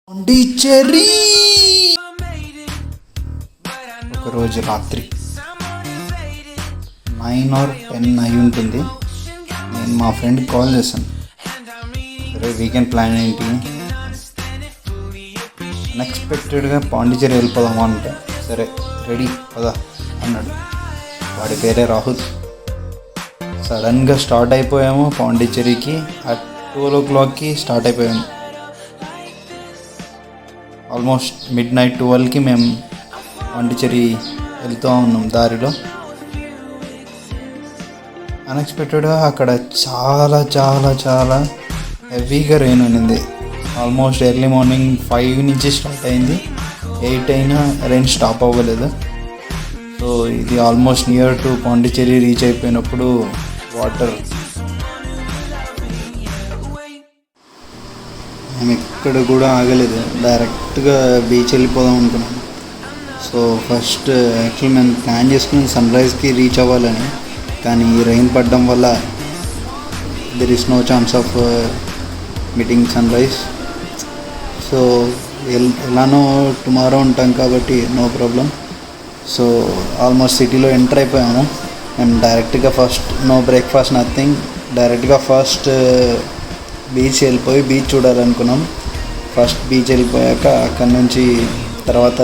పాండిచ్చేరి ఒకరోజు రాత్రి 9 or 10 అయి ఉంటుంది. నేను మా ఫ్రెండ్కి కాల్ చేశాను, సరే వీకెండ్ ప్లాన్ ఏంటి, అన్ఎక్స్పెక్టెడ్గా పాండిచ్చేరి వెళ్ళిపోదామా అంటే సరే రెడీ పదా అన్నాడు. వాడి పేరే రాహుల్. సడన్గా స్టార్ట్ అయిపోయాము పాండిచ్చేరికి. అట్ 12 o'clockకి స్టార్ట్ అయిపోయాము. ఆల్మోస్ట్ midnight 12కి మేము పాండిచ్చేరి వెళ్తూ ఉన్నాం. దారిలో అన్ఎక్స్పెక్టెడ్గా అక్కడ చాలా చాలా చాలా హెవీగా రెయిన్ ఉన్నింది. ఆల్మోస్ట్ ఎర్లీ మార్నింగ్ 5 నుంచి స్టార్ట్ అయింది, 8 అయినా రెయిన్ స్టాప్ అవ్వలేదు. సో ఇది almost near to Pondicherry reach అయిపోయినప్పుడు వాటర్. మేము ఎక్కడ కూడా ఆగలేదు, డైరెక్ట్గా బీచ్ వెళ్ళిపోదాం అనుకున్నాం. సో ఫస్ట్ యాక్చువల్ మేము ప్లాన్ చేసుకుని సన్రైజ్కి రీచ్ అవ్వాలని, కానీ రెయిన్ పడడం వల్ల there is no chance of meeting sunrise. So ఎలానో టుమారో ఉంటాం కాబట్టి నో ప్రాబ్లం. సో ఆల్మోస్ట్ సిటీలో ఎంటర్ అయిపోయాము. మేము డైరెక్ట్గా ఫస్ట్ నో బ్రేక్ఫాస్ట్ నథింగ్, డైరెక్ట్గా ఫస్ట్ బీచ్ వెళ్ళిపోయి బీచ్ చూడాలనుకున్నాం. ఫస్ట్ బీచ్ వెళ్ళిపోయాక అక్కడ నుంచి తర్వాత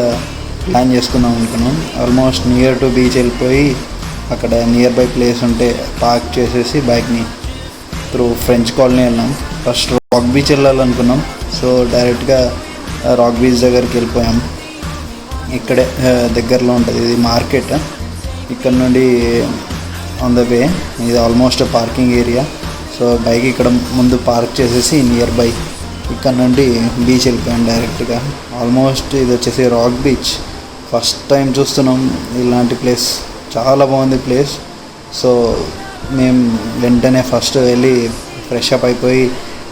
ప్లాన్ చేసుకుందాం అనుకున్నాం. ఆల్మోస్ట్ నియర్ టు బీచ్ వెళ్ళిపోయి అక్కడ నియర్ బై ప్లేస్ ఉంటే పార్క్ చేసేసి బైక్ని త్రూ ఫ్రెంచ్ కాలనీ వెళ్ళాం. ఫస్ట్ రాక్ బీచ్ వెళ్ళాలనుకున్నాం. సో డైరెక్ట్గా రాక్ బీచ్ దగ్గరికి వెళ్ళిపోయాం. ఇక్కడే దగ్గరలో ఉంటుంది, ఇది మార్కెట్. ఇక్కడ నుండి ఆన్ ద వే, ఇది almost parking area. So bike ఇక్కడ ముందు పార్క్ చేసేసి నియర్ బై ఇక్కడ నుండి బీచ్ వెళ్ళిపోయాం డైరెక్ట్గా. ఆల్మోస్ట్ ఇది వచ్చేసి రాక్ బీచ్. ఫస్ట్ టైం చూస్తున్నాం ఇలాంటి ప్లేస్, చాలా బాగుంది ప్లేస్. సో మేము వెంటనే ఫస్ట్ వెళ్ళి ఫ్రెష్ అప్ అయిపోయి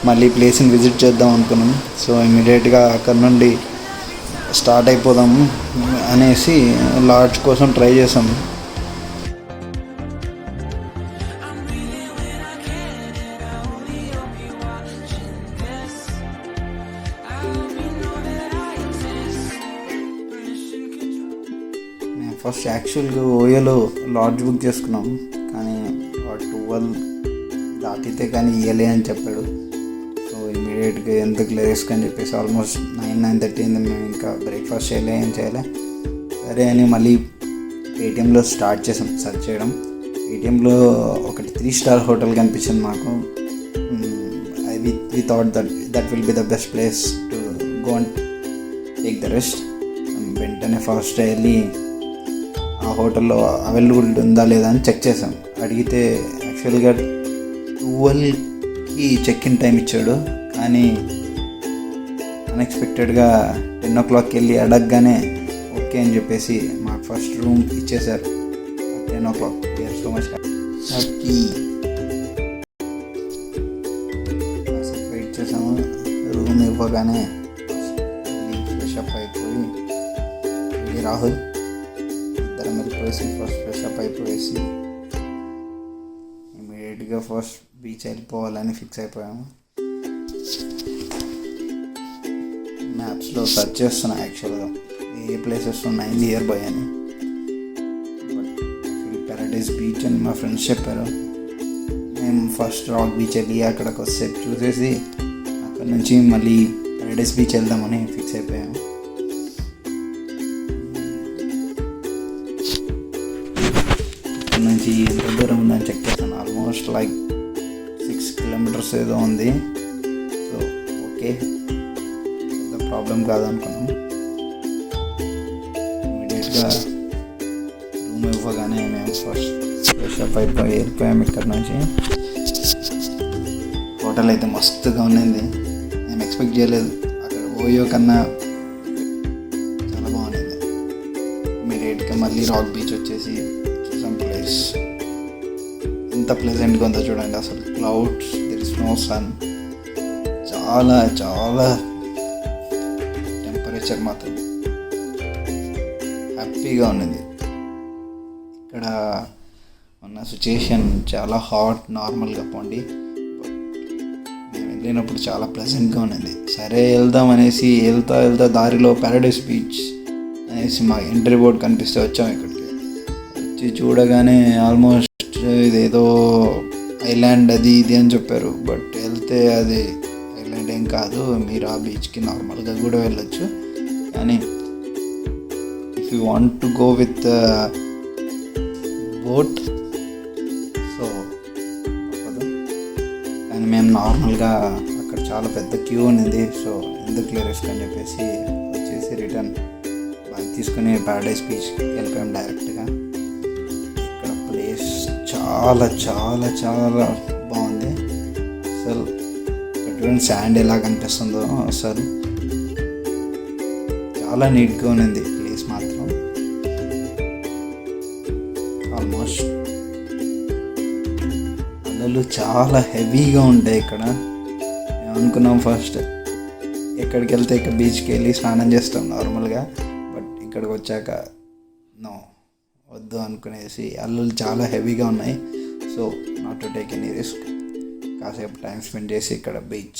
మళ్ళీ ప్లేస్ని విజిట్ చేద్దాం అనుకున్నాం. సో ఇమీడియట్గా అక్కడ నుండి స్టార్ట్ అయిపోదాము అనేసి లాడ్జ్ కోసం ట్రై చేసాం. ఫస్ట్ యాక్చువల్గా ఓయోలో లాడ్జ్ బుక్ చేసుకున్నాం, కానీ 12 దాటితే కానీ ఇవ్వలే అని చెప్పాడు. సో ఇమీడియట్గా ఎందుకు రిస్క్ అని చెప్పేసి ఆల్మోస్ట్ 9-9:30 అయింది. మేము ఇంకా బ్రేక్ఫాస్ట్ చేయలే, ఏం చేయలే. సరే అని మళ్ళీ పేటిఎంలో స్టార్ట్ చేసాం సెర్చ్ చేయడం. పేటిఎంలో ఒకటి 3 star హోటల్ కనిపించింది మాకు. We thought that will be the best place to go and take the rest. వెంటనే ఫాస్ట్ వెళ్ళి ఆ హోటల్లో అవైలబుల్ ఉందా లేదా అని చెక్ చేసాం. అడిగితే యాక్చువల్గా 12కి చెక్ ఇన్ టైం ఇచ్చాడు, కానీ అన్ఎక్స్పెక్టెడ్గా 10 o'clockకి వెళ్ళి అడగగానే ఓకే అని చెప్పేసి మాకు ఫస్ట్ రూమ్ ఇచ్చేసారు 10 o'clock. So much happy. Wait చేసాము, రూమ్ ఇవ్వగానే ఫ్రెష్ అప్ అయిపోయి రాహుల్ ఇద్దరం వెళ్ళిపోయేసి ఫస్ట్ ఫ్రెష్ అప్ అయిపోయేసి ఇమీడియట్గా ఫస్ట్ బీచ్ వెళ్ళిపోవాలని ఫిక్స్ అయిపోయాము. మ్యాప్స్లో సెర్చ్ చేస్తున్నా యాక్చువల్గా ఏ ప్లేసెస్ ఉన్నాయి నియర్ బై అని. పారడైజ్ బీచ్ అని మా ఫ్రెండ్స్ చెప్పారు. మేము ఫస్ట్ రాక్ బీచ్ వెళ్ళి అక్కడ కొద్దిసేపు చూసేసి అక్కడ నుంచి మళ్ళీ పారడైజ్ బీచ్ వెళ్దామని ఫిక్స్ అయిపోయాము. ఇక్కడ నుంచి ఎంత దూరం ఉందని చెక్ చేస్తాను. ఆల్మోస్ట్ లైక్ 6 kilometers ఏదో ఉంది. సో ఓకే, పెద్ద ప్రాబ్లం కాదనుకున్నాం. ఇమీడియట్గా రూమ్ ఇవ్వగానే మేము ఫస్ట్ ఫ్రెష్ అప్ అయిపోయి వెళ్ళిపోయాము ఇక్కడ నుంచి. హోటల్ అయితే మస్తుగా ఉన్నింది, నేను ఎక్స్పెక్ట్ చేయలేదు. అక్కడ ఓయో కన్నా చాలా బాగుంది. ఇమీడియట్గా మళ్ళీ రాక్ బీచ్ వచ్చేసి చూసాం ప్లేస్. ఎంత ప్లెజెంట్గా ఉందో చూడండి. అసలు clouds, there is no sun, చాలా చాలా టెంపరేచర్ మాత్రం హ్యాపీగా ఉన్నది. ఇక్కడ ఉన్న సిచ్యుయేషన్ చాలా హాట్ నార్మల్గా పోండి, మేము వెళ్ళినప్పుడు చాలా ప్లెజెంట్గా ఉన్నది. సరే వెళ్దాం అనేసి వెళ్తా వెళ్తా దారిలో ప్యారడైస్ బీచ్ అనేసి మా ఎంట్రీ బోర్డ్ కనిపిస్తే వచ్చాం ఇక్కడికి. వచ్చి చూడగానే ఆల్మోస్ట్ ఇదేదో ఐలాండ్ అది ఇది అని చెప్పారు. బట్ వెళ్తే అది ఐలాండ్ ఏం కాదు, మీరు ఆ బీచ్కి నార్మల్గా కూడా వెళ్ళొచ్చు. కానీ if you want to go with boat so తప్పదు. కానీ మేము నార్మల్గా అక్కడ చాలా పెద్ద క్యూ ఉన్నింది. సో ఎందుకు రిస్క్ అని చెప్పేసి వచ్చేసి రిటర్న్ బ్యాగ్ తీసుకుని ప్యారడైస్ బీచ్కి వెళ్ళిపోయాం డైరెక్ట్గా. ఇక్కడ ప్లేస్ చాలా చాలా చాలా బాగుంది. అసలు ఇక్కడ శాండ్ ఎలా కనిపిస్తుందో అసలు చాలా నీట్గా ఉన్నింది ప్లేస్ మాత్రం. ఆల్మోస్ట్ అలలు చాలా హెవీగా ఉంటాయి ఇక్కడ. మేము అనుకున్నాం ఫస్ట్ ఎక్కడికి వెళ్తే ఇక్కడ బీచ్కి వెళ్ళి స్నానం చేస్తాం నార్మల్గా. బట్ ఇక్కడికి వచ్చాక నో వద్దు అనుకునేసి అలలు చాలా హెవీగా ఉన్నాయి. So not to take any risk. కాసేపు టైం స్పెండ్ చేసి ఇక్కడ బీచ్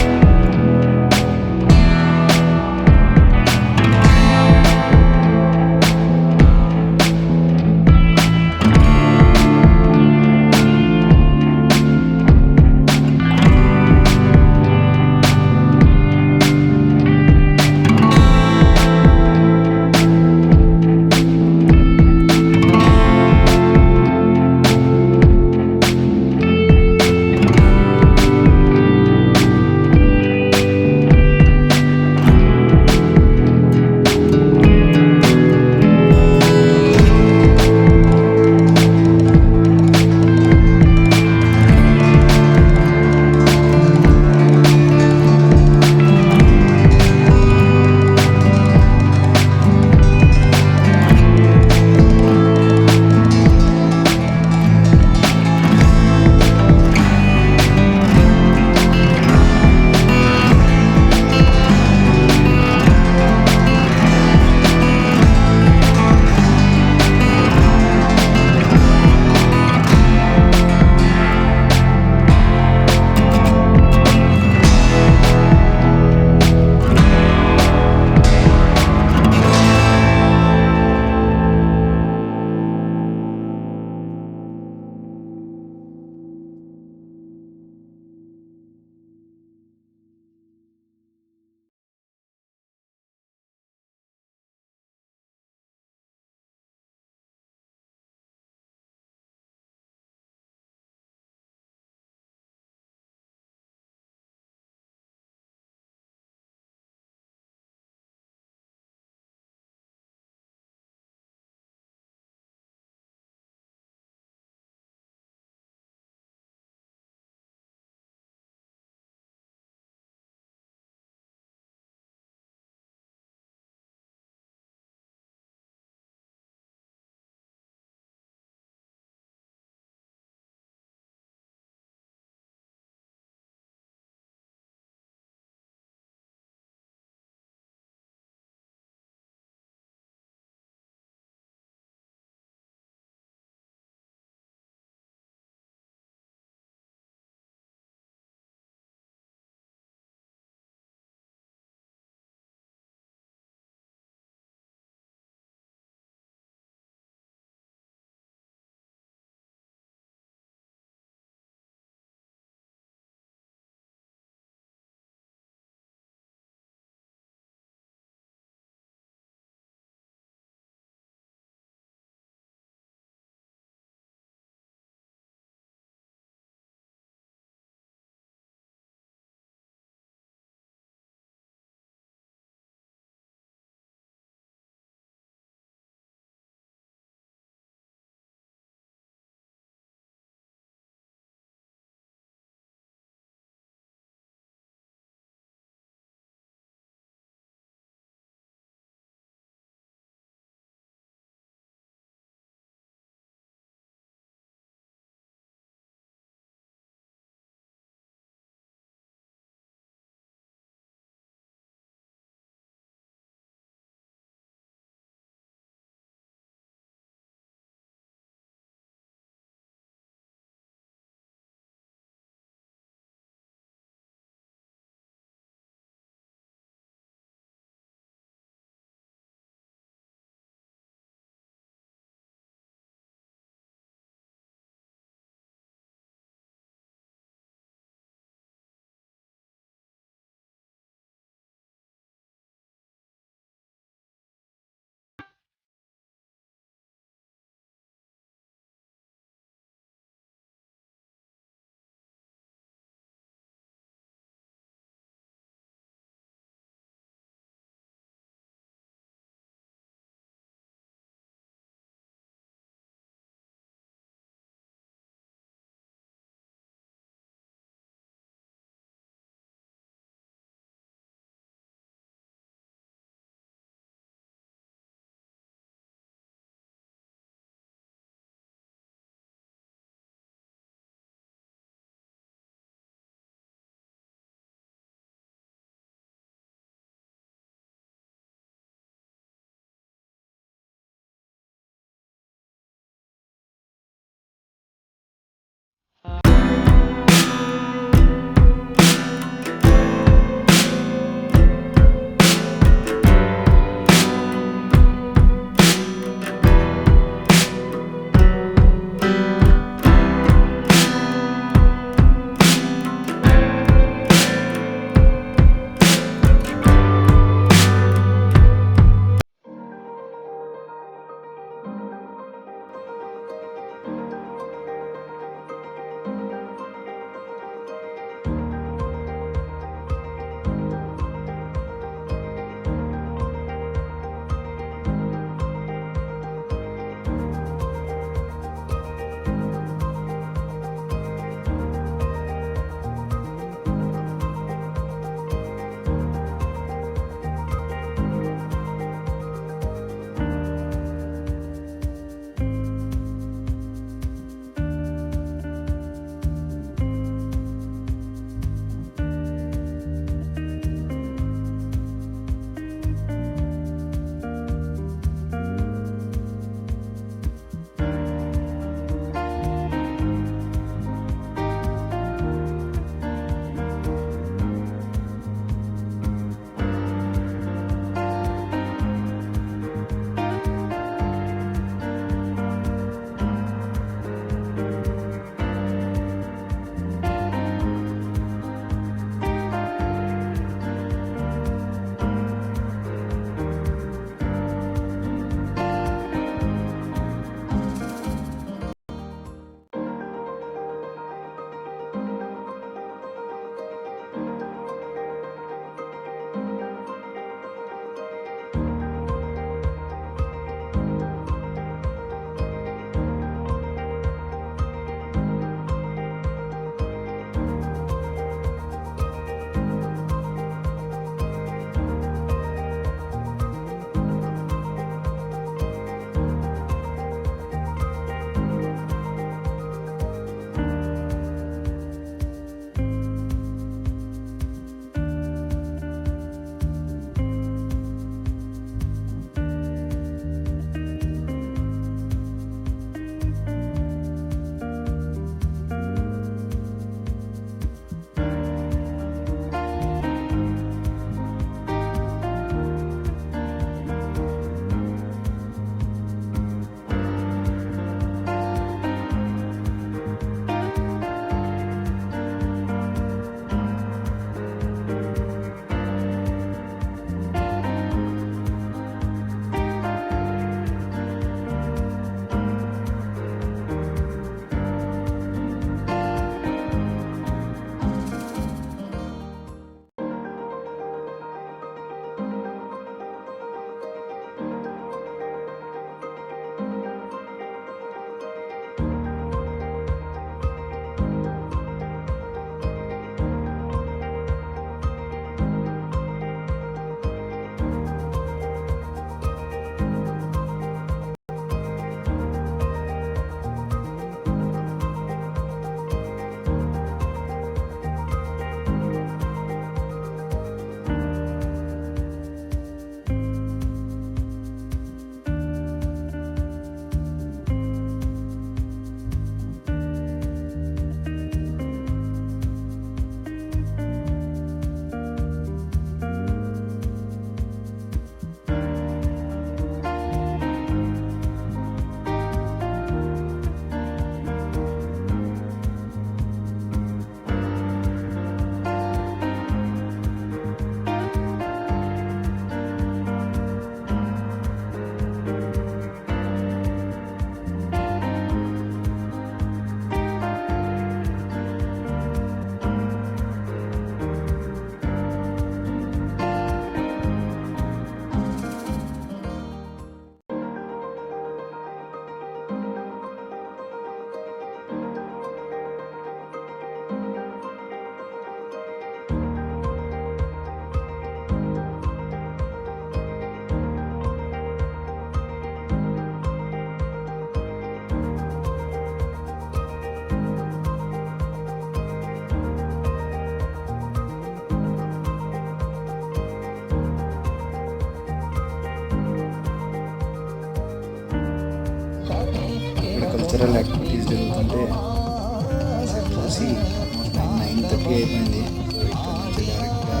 కల్చరల్ యాక్టివిటీస్ జరుగుతుంటే కాసేపు చూసి ఆల్మోస్ట్ 9:30 అయిపోయింది. సో ఇక్కడ నుంచి డైరెక్ట్గా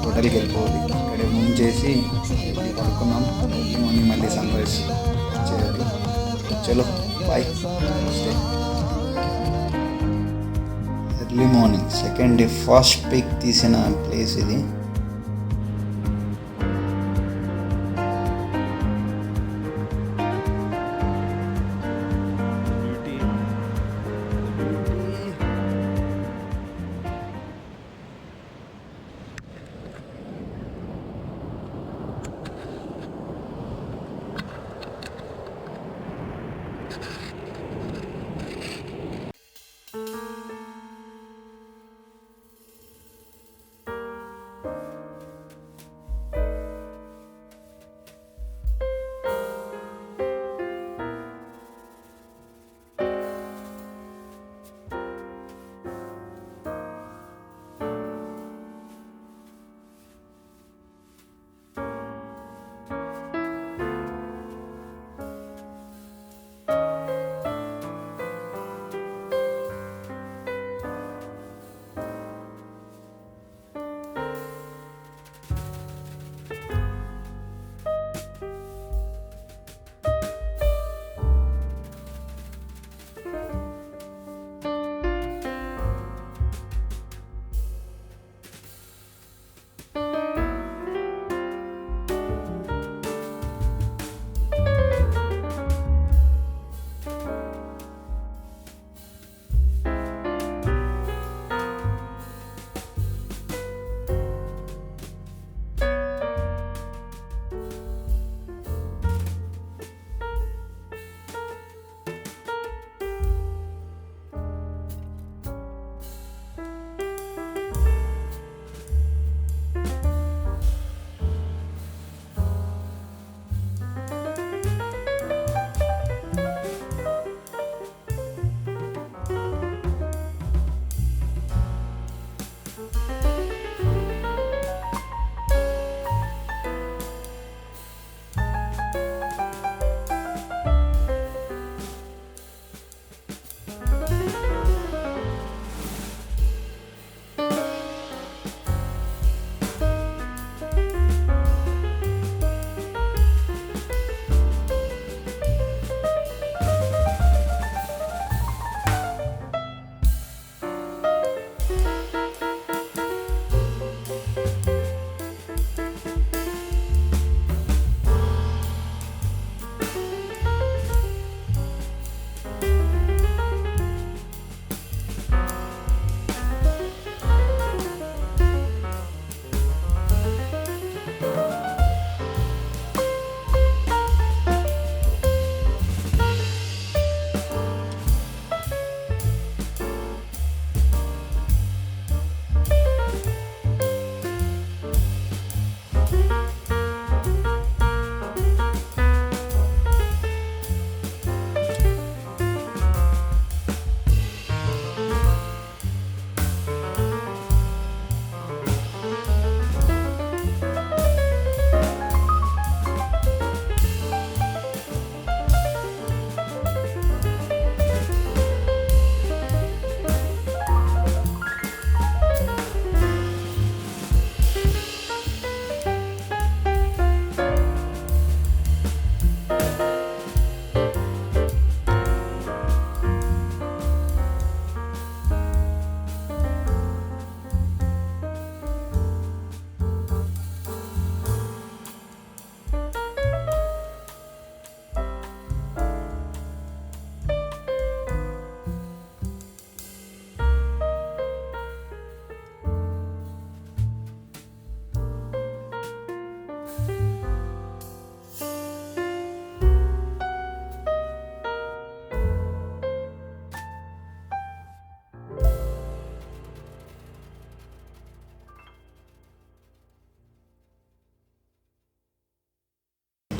హోటల్కి వెళ్ళిపోవాలి. ఇక్కడే రూమ్ చేసి వెళ్ళి పడుకున్నాం. ఎర్లీ మార్నింగ్ మళ్ళీ సన్ రైజ్ చేయాలి. చలో bye. Stay. Early morning second day first pic తీసిన ప్లేస్ ఇది.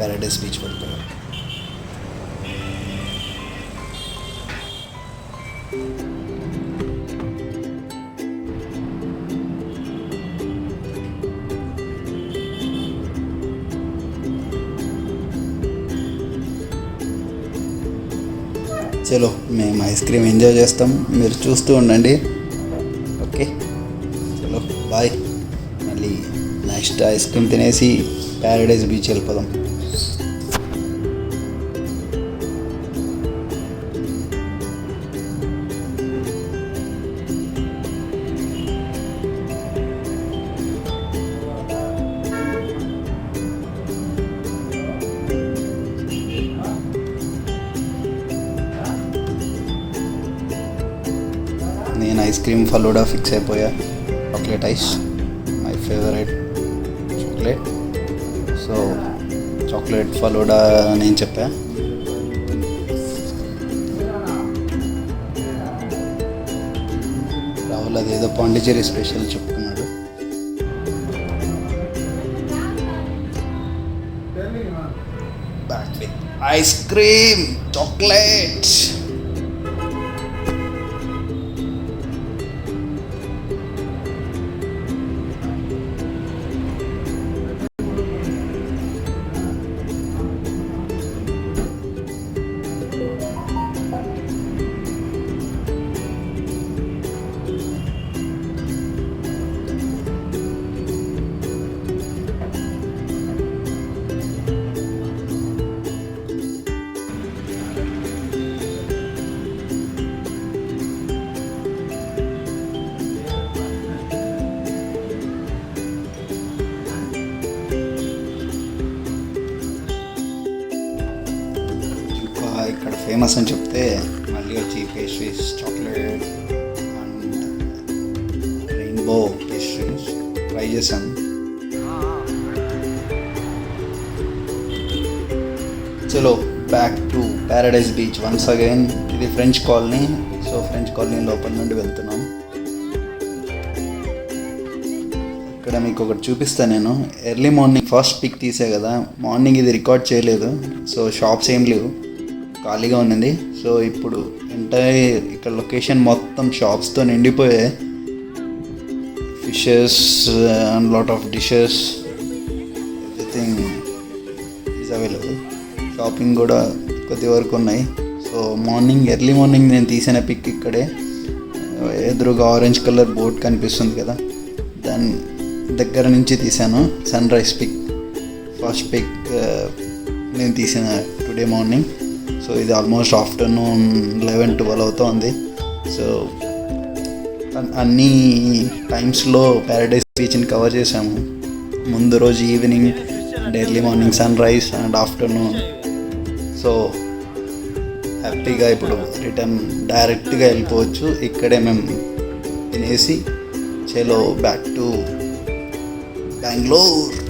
ప్యారడైస్ బీచ్ పడుతున్నాం. చలో మేము ఐస్ క్రీమ్ ఎంజాయ్ చేస్తాం, మీరు చూస్తూ ఉండండి. ఓకే చలో బాయ్. మళ్ళీ నెక్స్ట్ ఐస్ క్రీమ్ తినేసి ప్యారడైజ్ బీచ్ వెళ్ళిపోదాం. నేను ఐస్ క్రీమ్ ఫలూడా ఫిక్స్ అయిపోయా. Chocolate ice my favourite chocolate. So chocolate falooda నేను చెప్పా. రాహుల్ అదేదో పాండిచేరి స్పెషల్ చెప్పుకున్నాడు. Back with ice cream chocolate. ఇక్కడ ఫేమస్ అని చెప్తే మళ్ళీ వచ్చి pastries, chocolate and rainbow pastries try చేశాను. చలో back to paradise beach once again. ఇది French colony. So French colony లోపల నుండి వెళ్తున్నాం. ఇక్కడ మీకు ఒకటి చూపిస్తాను. నేను ఎర్లీ మార్నింగ్ ఫస్ట్ పిక్ తీసే కదా, మార్నింగ్ ఇది రికార్డ్ చేయలేదు. సో షాప్స్ ఏం లేవు, ఖాళీగా ఉన్నది. సో ఇప్పుడు ఎంటైర్ ఇక్కడ లొకేషన్ మొత్తం షాప్స్తో నిండిపోయాయి. Fishes and lot of dishes, everything is available. Shopping కూడా కొద్ది వరకు ఉన్నాయి. సో ఎర్లీ మార్నింగ్ నేను తీసిన పిక్ ఇక్కడే. ఎదురుగా ఆరెంజ్ కలర్ బోట్ కనిపిస్తుంది కదా, దాని దగ్గర నుంచి తీశాను sunrise pic. First pic నేను తీసిన టుడే మార్నింగ్. సో ఇది ఆల్మోస్ట్ ఆఫ్టర్నూన్ 11-12 అవుతుంది. సో అన్ని టైమ్స్లో ప్యారడైజ్ బీచ్ని కవర్ చేసాము. ముందు రోజు evening and early morning sunrise and afternoon. So హ్యాపీగా ఇప్పుడు రిటర్న్ డైరెక్ట్గా వెళ్ళిపోవచ్చు. ఇక్కడే మేము తినేసి చలో బ్యాక్ టు బెంగళూరు.